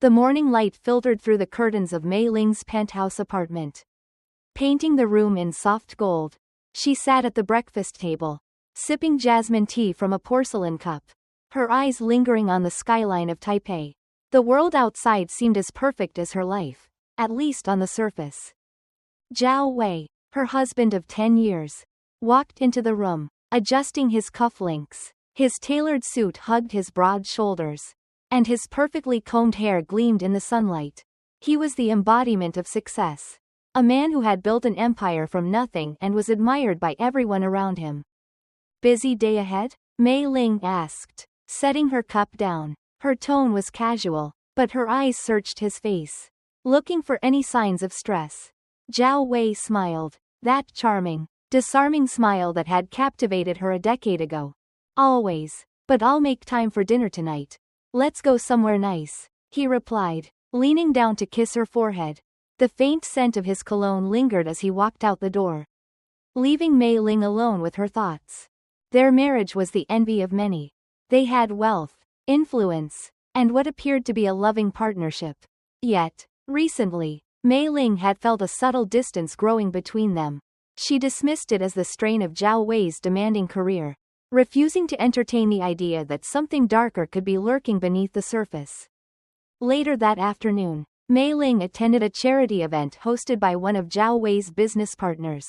The morning light filtered through the curtains of Mei Ling's penthouse apartment, painting the room in soft gold. She sat at the breakfast table, sipping jasmine tea from a porcelain cup, her eyes lingering on the skyline of Taipei. The world outside seemed as perfect as her life, at least on the surface. Zhao Wei, her husband of 10 years, walked into the room, adjusting his cufflinks. His tailored suit hugged his broad shoulders, and his perfectly combed hair gleamed in the sunlight. He was the embodiment of success, a man who had built an empire from nothing and was admired by everyone around him. Busy day ahead? Mei Ling asked, setting her cup down. Her tone was casual, but her eyes searched his face, looking for any signs of stress. Zhao Wei smiled, that charming, disarming smile that had captivated her a decade ago. Always, but I'll make time for dinner tonight. Let's go somewhere nice, he replied, leaning down to kiss her forehead. The faint scent of his cologne lingered as he walked out the door, leaving Mei Ling alone with her thoughts. Their marriage was the envy of many. They had wealth, influence, and what appeared to be a loving partnership. Yet, recently, Mei Ling had felt a subtle distance growing between them. She dismissed it as the strain of Zhao Wei's demanding career, refusing to entertain the idea that something darker could be lurking beneath the surface. Later that afternoon, Mei Ling attended a charity event hosted by one of Zhao Wei's business partners.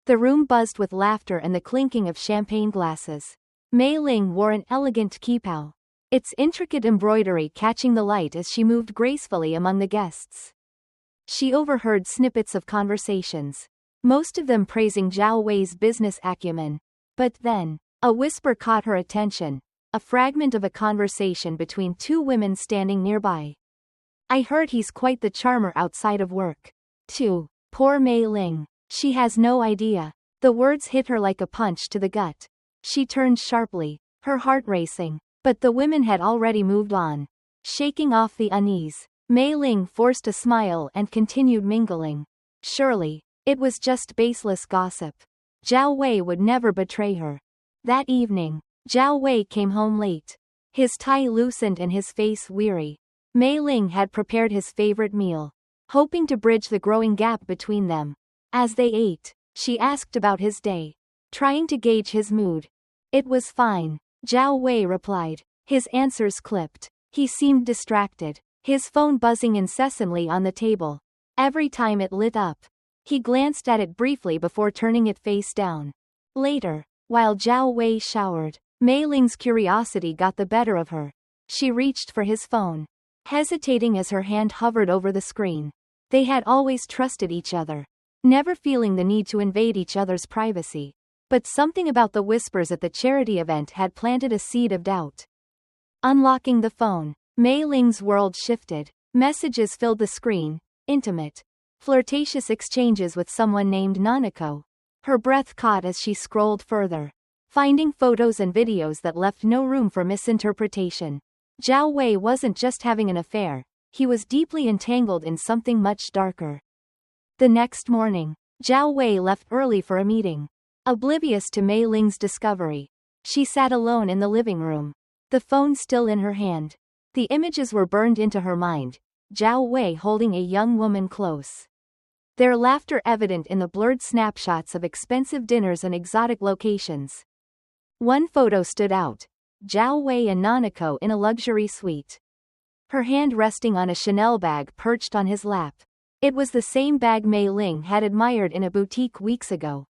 The room buzzed with laughter and the clinking of champagne glasses. Mei Ling wore an elegant qipao, its intricate embroidery catching the light as she moved gracefully among the guests. She overheard snippets of conversations, most of them praising Zhao Wei's business acumen. But then, a whisper caught her attention, a fragment of a conversation between two women standing nearby. I heard he's quite the charmer outside of work, too. Poor Mei Ling. She has no idea. The words hit her like a punch to the gut. She turned sharply, her heart racing, but the women had already moved on. Shaking off the unease, Mei Ling forced a smile and continued mingling. Surely, it was just baseless gossip. Zhao Wei would never betray her. That evening, Zhao Wei came home late, his tie loosened and his face weary. Mei Ling had prepared his favorite meal, hoping to bridge the growing gap between them. As they ate, she asked about his day, trying to gauge his mood. It was fine, Zhao Wei replied, his answers clipped. He seemed distracted, his phone buzzing incessantly on the table. Every time it lit up, he glanced at it briefly before turning it face down. Later, while Zhao Wei showered, Mei Ling's curiosity got the better of her. She reached for his phone, hesitating as her hand hovered over the screen. They had always trusted each other, never feeling the need to invade each other's privacy. But something about the whispers at the charity event had planted a seed of doubt. Unlocking the phone, Mei Ling's world shifted. Messages filled the screen, intimate, flirtatious exchanges with someone named Nanako. Her breath caught as she scrolled further, finding photos and videos that left no room for misinterpretation. Zhao Wei wasn't just having an affair, he was deeply entangled in something much darker. The next morning, Zhao Wei left early for a meeting. Oblivious to Mei Ling's discovery, she sat alone in the living room, the phone still in her hand. The images were burned into her mind, Zhao Wei holding a young woman close, their laughter evident in the blurred snapshots of expensive dinners and exotic locations. One photo stood out, Zhao Wei and Nanako in a luxury suite, her hand resting on a Chanel bag perched on his lap. It was the same bag Mei Ling had admired in a boutique weeks ago.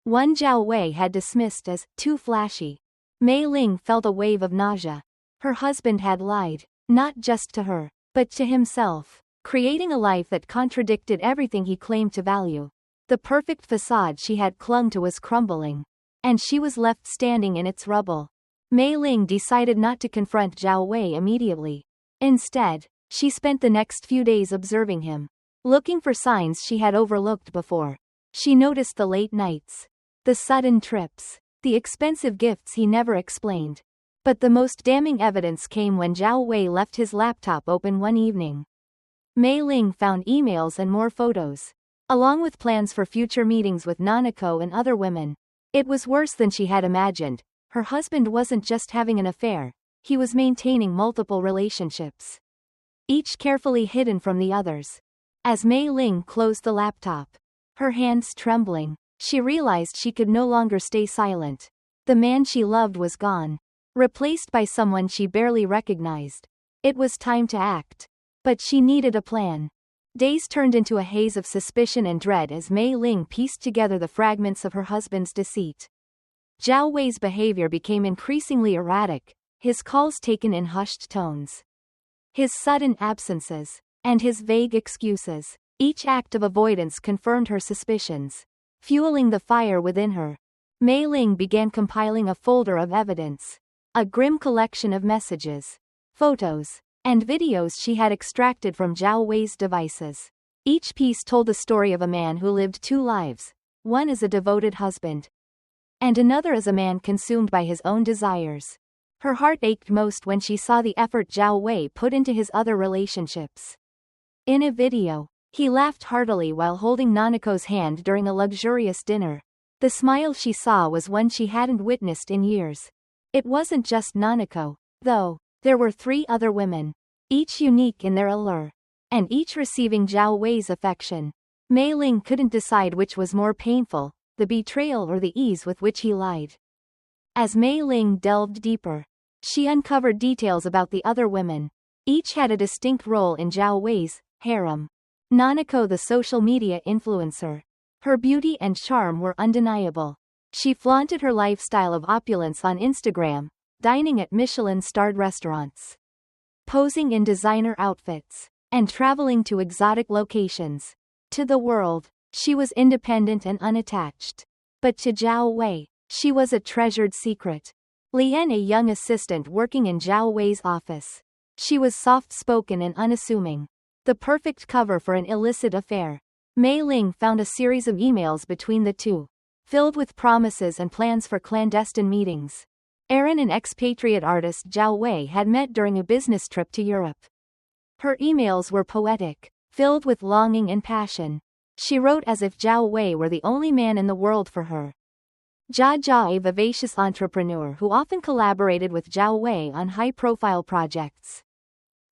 One Zhao Wei had dismissed as too flashy. Mei Ling felt a wave of nausea. Her husband had lied, not just to her, but to himself, creating a life that contradicted everything he claimed to value. The perfect facade she had clung to was crumbling, and she was left standing in its rubble. Mei Ling decided not to confront Zhao Wei immediately. Instead, she spent the next few days observing him, looking for signs she had overlooked before. She noticed the late nights, the sudden trips, the expensive gifts he never explained. But the most damning evidence came when Zhao Wei left his laptop open one evening. Mei Ling found emails and more photos, along with plans for future meetings with Nanako and other women. It was worse than she had imagined. Her husband wasn't just having an affair, he was maintaining multiple relationships. each carefully hidden from the others. As Mei Ling closed the laptop, her hands trembling, she realized she could no longer stay silent. The man she loved was gone, replaced by someone she barely recognized. It was time to act. But she needed a plan. Days turned into a haze of suspicion and dread as Mei Ling pieced together the fragments of her husband's deceit. Zhao Wei's behavior became increasingly erratic, his calls taken in hushed tones. His sudden absences, and his vague excuses. Each act of avoidance confirmed her suspicions, fueling the fire within her. Mei Ling began compiling a folder of evidence. A grim collection of messages, photos, and videos she had extracted from Zhao Wei's devices. Each piece told the story of a man who lived two lives, one as a devoted husband, and another as a man consumed by his own desires. Her heart ached most when she saw the effort Zhao Wei put into his other relationships. In a video, he laughed heartily while holding Nanako's hand during a luxurious dinner. The smile she saw was one she hadn't witnessed in years. It wasn't just Nanako, though. There were 3 other women, each unique in their allure, and each receiving Zhao Wei's affection. Mei Ling couldn't decide which was more painful, the betrayal or the ease with which he lied. As Mei Ling delved deeper, she uncovered details about the other women. Each had a distinct role in Zhao Wei's harem. Nanako, the social media influencer. Her beauty and charm were undeniable. She flaunted her lifestyle of opulence on Instagram, dining at Michelin-starred restaurants, posing in designer outfits, and traveling to exotic locations. To the world, she was independent and unattached. But to Zhao Wei, she was a treasured secret. Lian, a young assistant working in Zhao Wei's office. She was soft-spoken and unassuming, the perfect cover for an illicit affair. Mei Ling found a series of emails between the two, filled with promises and plans for clandestine meetings. Aaron, an expatriate artist Zhao Wei had met during a business trip to Europe. Her emails were poetic, filled with longing and passion. She wrote as if Zhao Wei were the only man in the world for her. Jia Jia, a vivacious entrepreneur who often collaborated with Zhao Wei on high-profile projects.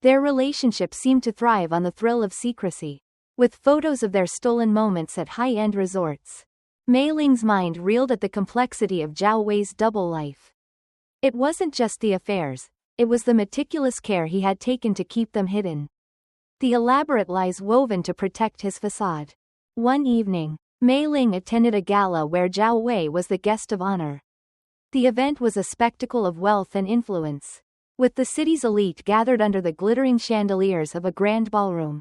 Their relationship seemed to thrive on the thrill of secrecy, with photos of their stolen moments at high-end resorts. Mei Ling's mind reeled at the complexity of Zhao Wei's double life. It wasn't just the affairs, it was the meticulous care he had taken to keep them hidden. The elaborate lies woven to protect his facade. One evening, Mei Ling attended a gala where Zhao Wei was the guest of honor. The event was a spectacle of wealth and influence, with the city's elite gathered under the glittering chandeliers of a grand ballroom.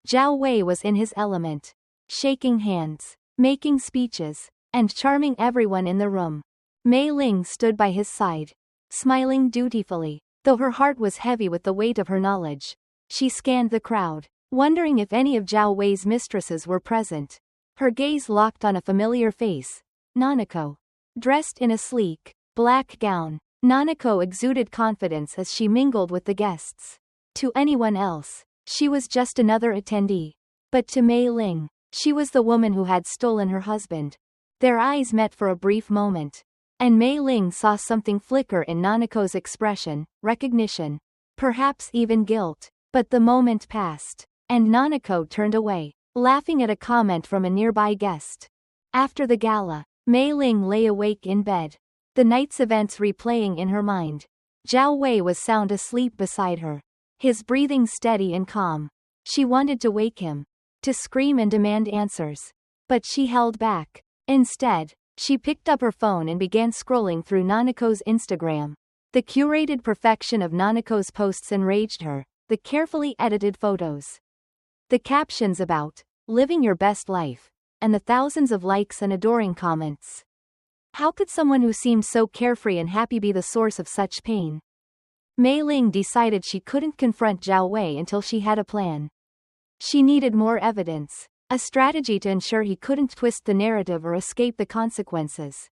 Zhao Wei was in his element, shaking hands, making speeches, and charming everyone in the room. Mei Ling stood by his side, smiling dutifully, though her heart was heavy with the weight of her knowledge. She scanned the crowd, wondering if any of Zhao Wei's mistresses were present. Her gaze locked on a familiar face, Nanako. Dressed in a sleek, black gown, Nanako exuded confidence as she mingled with the guests. To anyone else, she was just another attendee. But to Mei Ling, she was the woman who had stolen her husband. Their eyes met for a brief moment, and Mei Ling saw something flicker in Nanako's expression, recognition, perhaps even guilt. But the moment passed, and Nanako turned away, laughing at a comment from a nearby guest. After the gala, Mei Ling lay awake in bed, the night's events replaying in her mind. Zhao Wei was sound asleep beside her, his breathing steady and calm. She wanted to wake him, to scream and demand answers. But she held back. Instead, she picked up her phone and began scrolling through Nanako's Instagram. The curated perfection of Nanako's posts enraged her, the carefully edited photos, the captions about living your best life, and the thousands of likes and adoring comments. How could someone who seemed so carefree and happy be the source of such pain? Mei Ling decided she couldn't confront Zhao Wei until she had a plan. She needed more evidence, a strategy to ensure he couldn't twist the narrative or escape the consequences.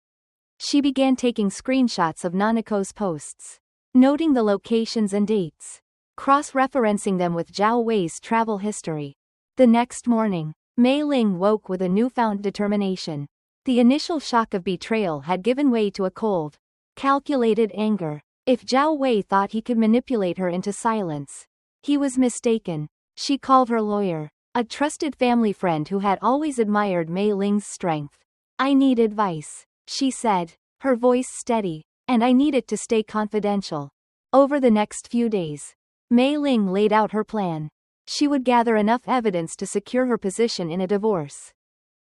She began taking screenshots of Nanako's posts, noting the locations and dates, cross-referencing them with Zhao Wei's travel history. The next morning, Mei Ling woke with a newfound determination. The initial shock of betrayal had given way to a cold, calculated anger. If Zhao Wei thought he could manipulate her into silence, He was mistaken. She called her lawyer, a trusted family friend who had always admired Mei Ling's strength. I need advice, she said, her voice steady, and I need it to stay confidential. Over the next few days, Mei Ling laid out her plan. She would gather enough evidence to secure her position in a divorce,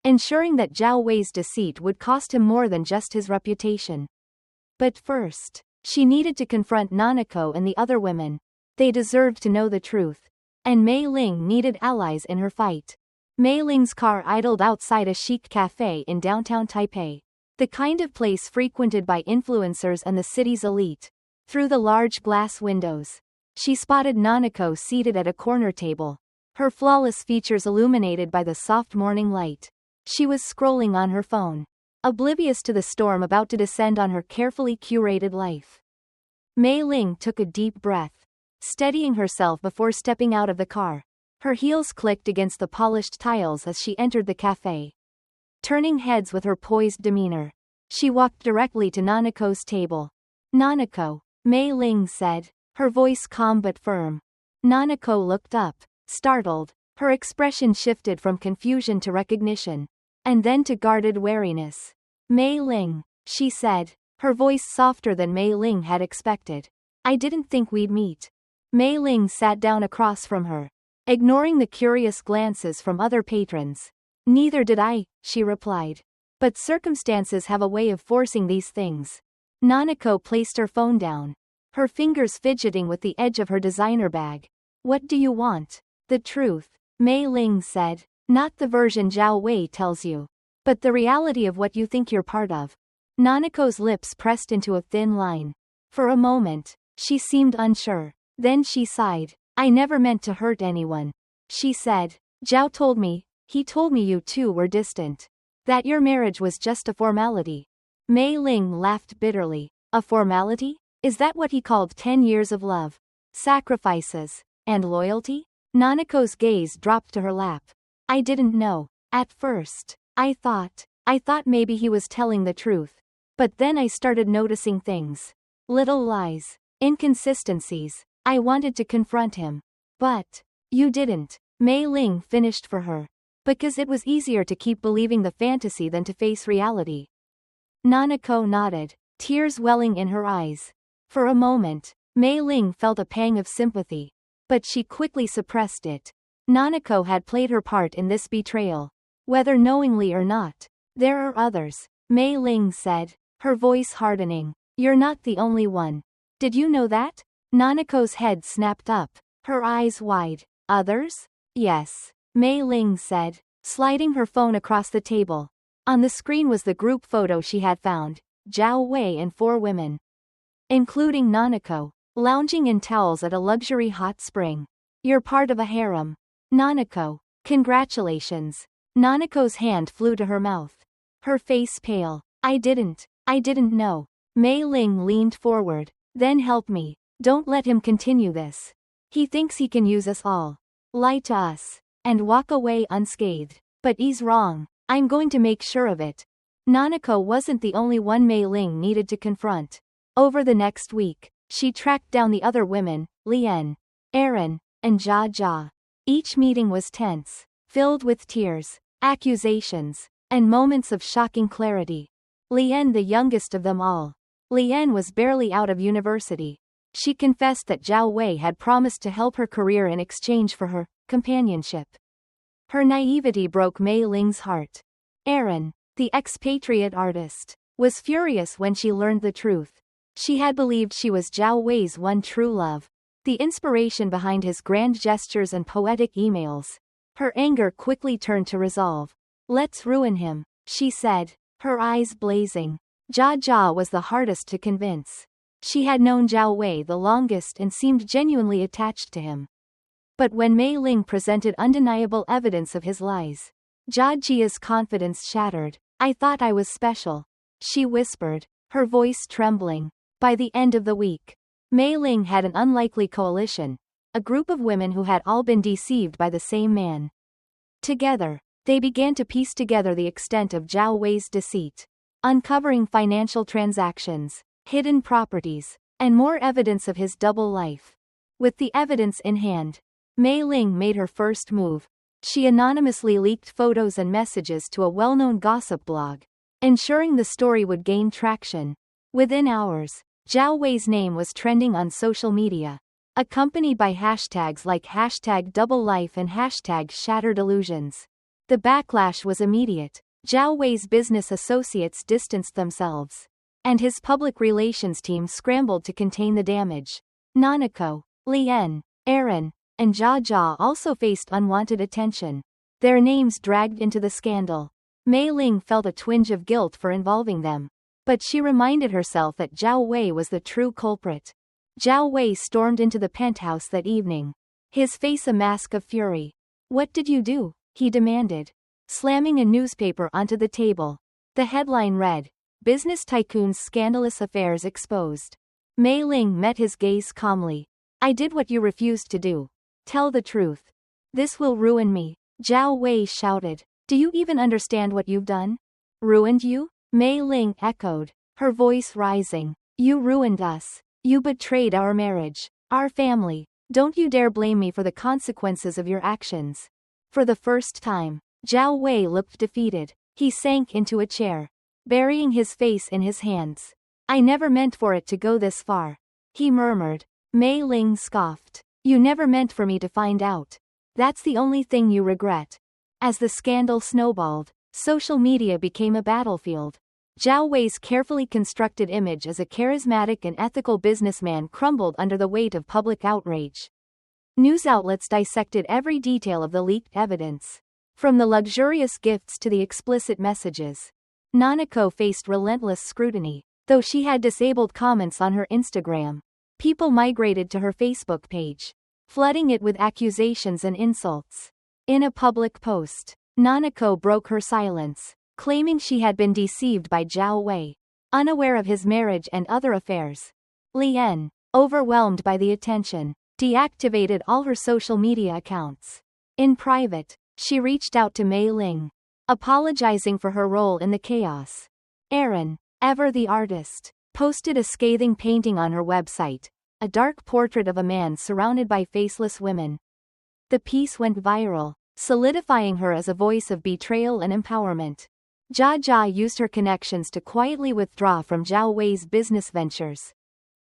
ensuring that Zhao Wei's deceit would cost him more than just his reputation. But first, she needed to confront Nanako and the other women. They deserved to know the truth, and Mei Ling needed allies in her fight. Mei Ling's car idled outside a chic cafe in downtown Taipei, the kind of place frequented by influencers and the city's elite. Through the large glass windows, she spotted Nanako seated at a corner table, her flawless features illuminated by the soft morning light. She was scrolling on her phone, oblivious to the storm about to descend on her carefully curated life. Mei Ling took a deep breath, steadying herself before stepping out of the car. Her heels clicked against the polished tiles as she entered the cafe. Turning heads with her poised demeanor, she walked directly to Nanako's table. Nanako, Mei Ling said, her voice calm but firm. Nanako looked up, startled. Her expression shifted from confusion to recognition, and then to guarded wariness. Mei Ling, she said, her voice softer than Mei Ling had expected. I didn't think we'd meet. Mei Ling sat down across from her, ignoring the curious glances from other patrons. Neither did I, she replied. But circumstances have a way of forcing these things. Nanako placed her phone down, her fingers fidgeting with the edge of her designer bag. What do you want? The truth, Mei Ling said. Not the version Zhao Wei tells you, but the reality of what you think you're part of. Nanako's lips pressed into a thin line. For a moment, she seemed unsure. Then she sighed. I never meant to hurt anyone, she said. Zhao told me, he told me you two were distant. That your marriage was just a formality. Mei Ling laughed bitterly. A formality? Is that what he called 10 years of love, sacrifices, and loyalty? Nanako's gaze dropped to her lap. I didn't know. At first, I thought maybe he was telling the truth. But then I started noticing things. Little lies, inconsistencies. I wanted to confront him. But you didn't, Mei Ling finished for her. Because it was easier to keep believing the fantasy than to face reality. Nanako nodded, tears welling in her eyes. For a moment, Mei Ling felt a pang of sympathy. But she quickly suppressed it. Nanako had played her part in this betrayal. Whether knowingly or not. There are others, Mei Ling said, her voice hardening. You're not the only one. Did you know that? Nanako's head snapped up, her eyes wide. Others? Yes, Mei Ling said, sliding her phone across the table. On the screen was the group photo she had found, Zhao Wei and 4 women, including Nanako, lounging in towels at a luxury hot spring. You're part of a harem. Nanako, congratulations. Nanako's hand flew to her mouth, her face pale. I didn't know. Mei Ling leaned forward. Then help me. Don't let him continue this. He thinks he can use us all, lie to us, and walk away unscathed. But he's wrong. I'm going to make sure of it. Nanako wasn't the only one Mei Ling needed to confront. Over the next week, she tracked down the other women, Lian, Aaron, and Jia Jia. Each meeting was tense, filled with tears, accusations, and moments of shocking clarity. Lian, the youngest of them all. Lian was barely out of university. She confessed that Zhao Wei had promised to help her career in exchange for her companionship. Her naivety broke Mei Ling's heart. Aaron, the expatriate artist, was furious when she learned the truth. She had believed she was Zhao Wei's one true love, the inspiration behind his grand gestures and poetic emails. Her anger quickly turned to resolve. Let's ruin him, she said, her eyes blazing. Jia Jia was the hardest to convince. She had known Zhao Wei the longest and seemed genuinely attached to him. But when Mei Ling presented undeniable evidence of his lies, Jia Jia's confidence shattered. I thought I was special, she whispered, her voice trembling. By the end of the week, Mei Ling had an unlikely coalition, a group of women who had all been deceived by the same man. Together, they began to piece together the extent of Zhao Wei's deceit, uncovering financial transactions, hidden properties, and more evidence of his double life. With the evidence in hand, Mei Ling made her first move. She anonymously leaked photos and messages to a well-known gossip blog, ensuring the story would gain traction. Within hours, Zhao Wei's name was trending on social media, accompanied by hashtags like #DoubleLife and #ShatteredIllusions. The backlash was immediate. Zhao Wei's business associates distanced themselves, and his public relations team scrambled to contain the damage. Nanako, Lien, Aaron, and Jia Jia also faced unwanted attention, their names dragged into the scandal. Mei Ling felt a twinge of guilt for involving them, but she reminded herself that Zhao Wei was the true culprit. Zhao Wei stormed into the penthouse that evening, his face a mask of fury. "What did you do?" he demanded, slamming a newspaper onto the table. The headline read, "Business Tycoon's Scandalous Affairs Exposed." Mei Ling met his gaze calmly. "I did what you refused to do. Tell the truth. This will ruin me," Zhao Wei shouted. "Do you even understand what you've done?" "Ruined you?" Mei Ling echoed, her voice rising. "You ruined us. You betrayed our marriage, our family. Don't you dare blame me for the consequences of your actions." For the first time, Zhao Wei looked defeated. He sank into a chair, burying his face in his hands. "I never meant for it to go this far," he murmured. Mei Ling scoffed. "You never meant for me to find out. That's the only thing you regret." As the scandal snowballed, social media became a battlefield. Zhao Wei's carefully constructed image as a charismatic and ethical businessman crumbled under the weight of public outrage. News outlets dissected every detail of the leaked evidence, from the luxurious gifts to the explicit messages. Nanako faced relentless scrutiny. Though she had disabled comments on her Instagram, people migrated to her Facebook page, flooding it with accusations and insults. In a public post, Nanako broke her silence, claiming she had been deceived by Zhao Wei, unaware of his marriage and other affairs. Lien, overwhelmed by the attention, deactivated all her social media accounts. In private, she reached out to Mei Ling, apologizing for her role in the chaos. Aaron, ever the artist, posted a scathing painting on her website, a dark portrait of a man surrounded by faceless women. The piece went viral, solidifying her as a voice of betrayal and empowerment. Jia Jia used her connections to quietly withdraw from Zhao Wei's business ventures,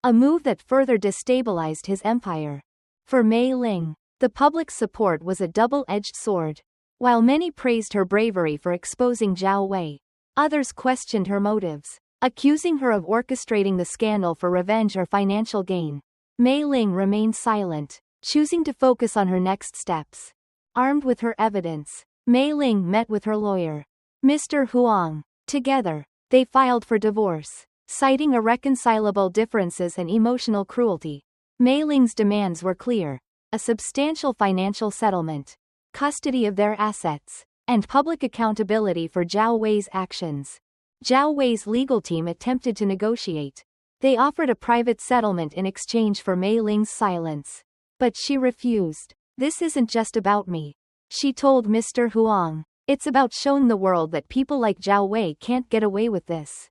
a move that further destabilized his empire. For Mei Ling, the public's support was a double-edged sword. While many praised her bravery for exposing Zhao Wei, others questioned her motives, accusing her of orchestrating the scandal for revenge or financial gain. Mei Ling remained silent, choosing to focus on her next steps. Armed with her evidence, Mei Ling met with her lawyer, Mr. Huang. Together, they filed for divorce, citing irreconcilable differences and emotional cruelty. Mei Ling's demands were clear: a substantial financial settlement, custody of their assets, and public accountability for Zhao Wei's actions. Zhao Wei's legal team attempted to negotiate. They offered a private settlement in exchange for Mei Ling's silence. But she refused. "This isn't just about me," she told Mr. Huang. "It's about showing the world that people like Zhao Wei can't get away with this."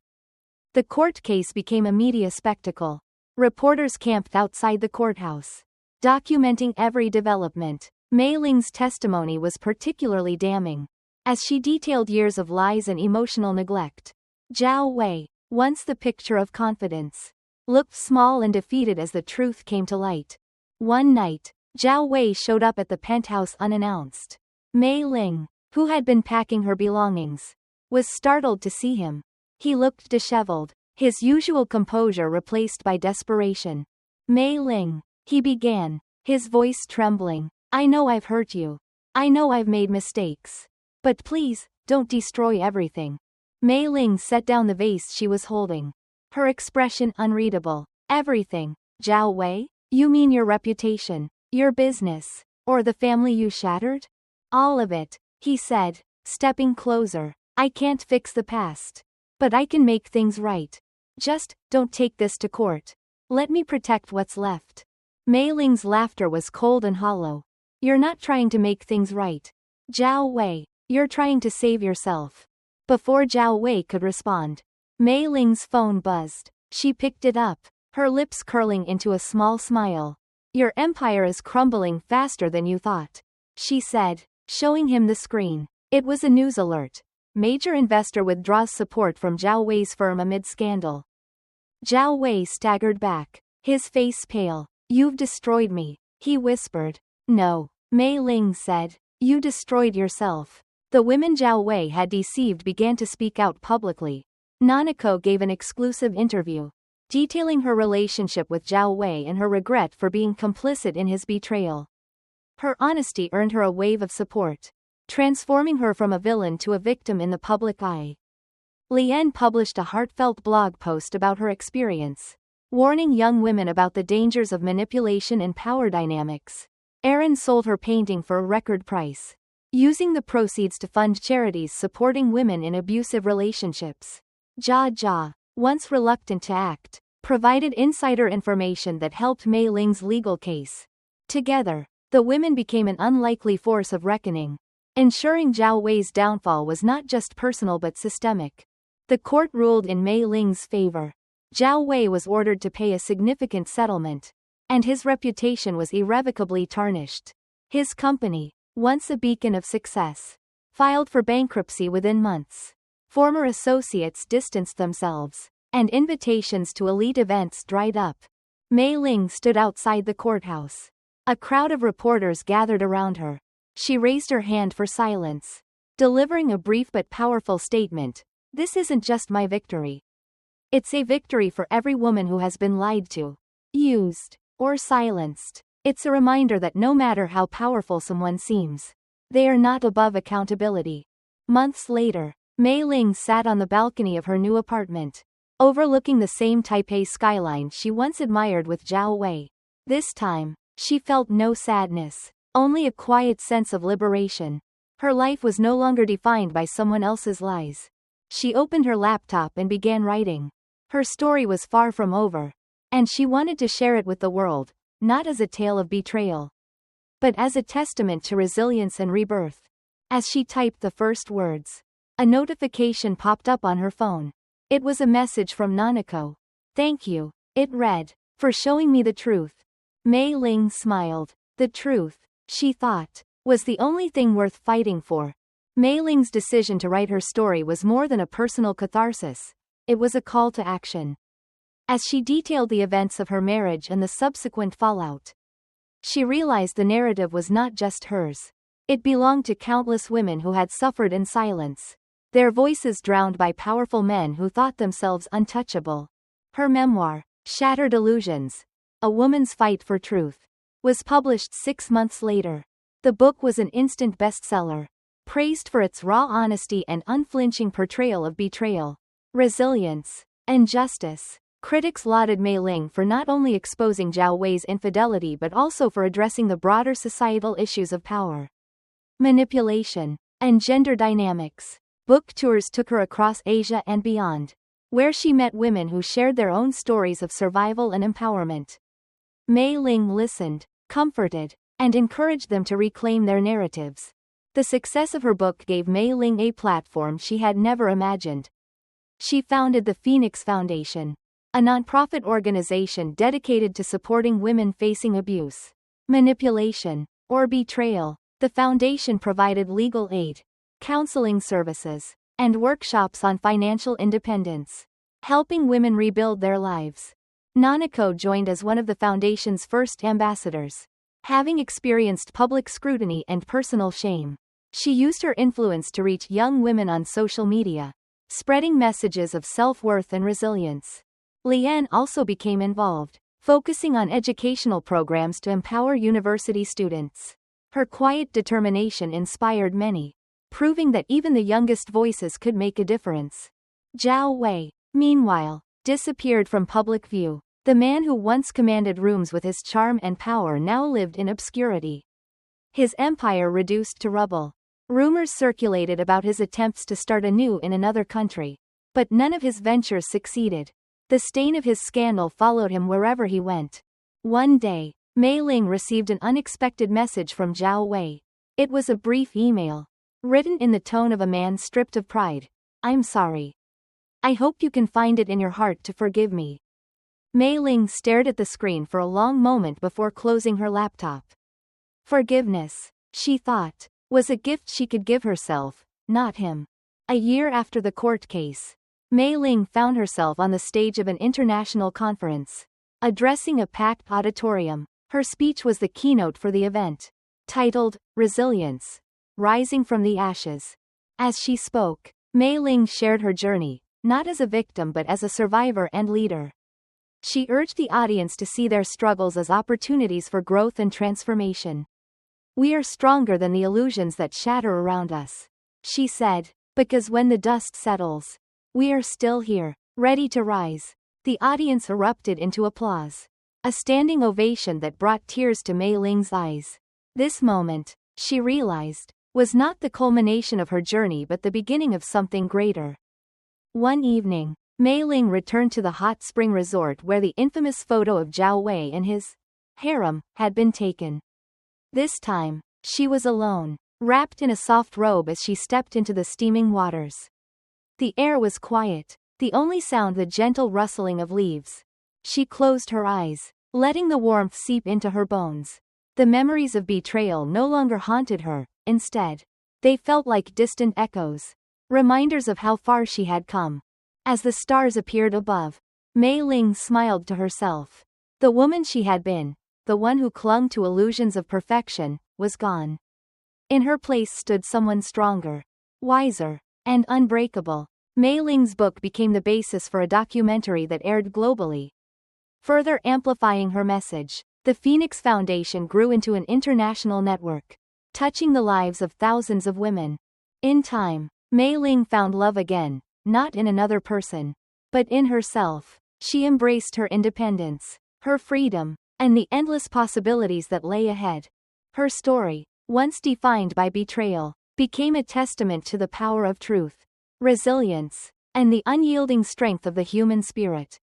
The court case became a media spectacle. Reporters camped outside the courthouse, documenting every development. Mei Ling's testimony was particularly damning, as she detailed years of lies and emotional neglect. Zhao Wei, once the picture of confidence, looked small and defeated as the truth came to light. One night, Zhao Wei showed up at the penthouse unannounced. Mei Ling, who had been packing her belongings, was startled to see him. He looked disheveled, his usual composure replaced by desperation. "Mei Ling," he began, his voice trembling, "I know I've hurt you. I know I've made mistakes. But please, don't destroy everything." Mei Ling set down the vase she was holding, her expression unreadable. "Everything, Zhao Wei? You mean your reputation, your business, or the family you shattered?" "All of it," he said, stepping closer. "I can't fix the past, but I can make things right. Just, don't take this to court. Let me protect what's left." Mei Ling's laughter was cold and hollow. "You're not trying to make things right, Zhao Wei. You're trying to save yourself." Before Zhao Wei could respond, Mei Ling's phone buzzed. She picked it up, her lips curling into a small smile. Your empire is crumbling faster than you thought, she said, showing him the screen. It was a news alert. Major investor withdraws support from Zhao Wei's firm amid scandal. Zhao Wei staggered back, his face pale. You've destroyed me, he whispered. No, Mei Ling said. You destroyed yourself. The women Zhao Wei had deceived began to speak out publicly. Nanako gave an exclusive interview, detailing her relationship with Zhao Wei and her regret for being complicit in his betrayal. Her honesty earned her a wave of support, transforming her from a villain to a victim in the public eye. Lian published a heartfelt blog post about her experience, warning young women about the dangers of manipulation and power dynamics. Erin sold her painting for a record price, using the proceeds to fund charities supporting women in abusive relationships. Jia, once reluctant to act, provided insider information that helped Mei Ling's legal case. Together, the women became an unlikely force of reckoning, ensuring Zhao Wei's downfall was not just personal but systemic. The court ruled in Mei Ling's favor. Zhao Wei was ordered to pay a significant settlement, and his reputation was irrevocably tarnished. His company, once a beacon of success, filed for bankruptcy within months. Former associates distanced themselves, and invitations to elite events dried up. Mei Ling stood outside the courthouse. A crowd of reporters gathered around her. She raised her hand for silence, delivering a brief but powerful statement. This isn't just my victory. It's a victory for every woman who has been lied to, used, or silenced. It's a reminder that no matter how powerful someone seems, they are not above accountability. Months later, Mei Ling sat on the balcony of her new apartment, overlooking the same Taipei skyline she once admired with Zhao Wei. This time, she felt no sadness, only a quiet sense of liberation. Her life was no longer defined by someone else's lies. She opened her laptop and began writing. Her story was far from over, and she wanted to share it with the world, not as a tale of betrayal, but as a testament to resilience and rebirth. As she typed the first words, a notification popped up on her phone. It was a message from Nanako. Thank you, it read, for showing me the truth. Mei Ling smiled. The truth, she thought, was the only thing worth fighting for. Mei Ling's decision to write her story was more than a personal catharsis. It was a call to action. As she detailed the events of her marriage and the subsequent fallout, she realized the narrative was not just hers. It belonged to countless women who had suffered in silence, their voices drowned by powerful men who thought themselves untouchable. Her memoir, Shattered Illusions, A Woman's Fight for Truth, was published 6 months later. The book was an instant bestseller, praised for its raw honesty and unflinching portrayal of betrayal, resilience, and justice. Critics lauded Mei Ling for not only exposing Zhao Wei's infidelity but also for addressing the broader societal issues of power, manipulation, and gender dynamics. Book tours took her across Asia and beyond, where she met women who shared their own stories of survival and empowerment. Mei Ling listened, comforted, and encouraged them to reclaim their narratives. The success of her book gave Mei Ling a platform she had never imagined. She founded the Phoenix Foundation, a nonprofit organization dedicated to supporting women facing abuse, manipulation, or betrayal. The foundation provided legal aid, counseling services, and workshops on financial independence, helping women rebuild their lives. Nanako joined as one of the foundation's first ambassadors. Having experienced public scrutiny and personal shame, she used her influence to reach young women on social media, spreading messages of self-worth and resilience. Lian also became involved, focusing on educational programs to empower university students. Her quiet determination inspired many, proving that even the youngest voices could make a difference. Zhao Wei, meanwhile, disappeared from public view. The man who once commanded rooms with his charm and power now lived in obscurity. His empire reduced to rubble. Rumors circulated about his attempts to start anew in another country, but none of his ventures succeeded. The stain of his scandal followed him wherever he went. One day, Mei Ling received an unexpected message from Zhao Wei. It was a brief email, written in the tone of a man stripped of pride. I'm sorry. I hope you can find it in your heart to forgive me. Mei Ling stared at the screen for a long moment before closing her laptop. Forgiveness, she thought, was a gift she could give herself, not him. A year after the court case, Mei Ling found herself on the stage of an international conference. Addressing a packed auditorium, her speech was the keynote for the event, titled, Resilience, Rising from the Ashes. As she spoke, Mei Ling shared her journey, not as a victim but as a survivor and leader. She urged the audience to see their struggles as opportunities for growth and transformation. We are stronger than the illusions that shatter around us, she said, because when the dust settles, we are still here, ready to rise. The audience erupted into applause, a standing ovation that brought tears to Mei Ling's eyes. This moment, she realized, was not the culmination of her journey but the beginning of something greater. One evening, Mei Ling returned to the hot spring resort where the infamous photo of Zhao Wei and his harem had been taken. This time, she was alone, wrapped in a soft robe as she stepped into the steaming waters. The air was quiet, the only sound the gentle rustling of leaves. She closed her eyes, letting the warmth seep into her bones. The memories of betrayal no longer haunted her, instead, they felt like distant echoes, reminders of how far she had come. As the stars appeared above, Mei Ling smiled to herself. The woman she had been, the one who clung to illusions of perfection, was gone. In her place stood someone stronger, wiser, and unbreakable. Mei Ling's book became the basis for a documentary that aired globally. Further amplifying her message, the Phoenix Foundation grew into an international network, touching the lives of thousands of women. In time, Mei Ling found love again, not in another person, but in herself. She embraced her independence, her freedom, and the endless possibilities that lay ahead. Her story, once defined by betrayal, became a testament to the power of truth, resilience, and the unyielding strength of the human spirit.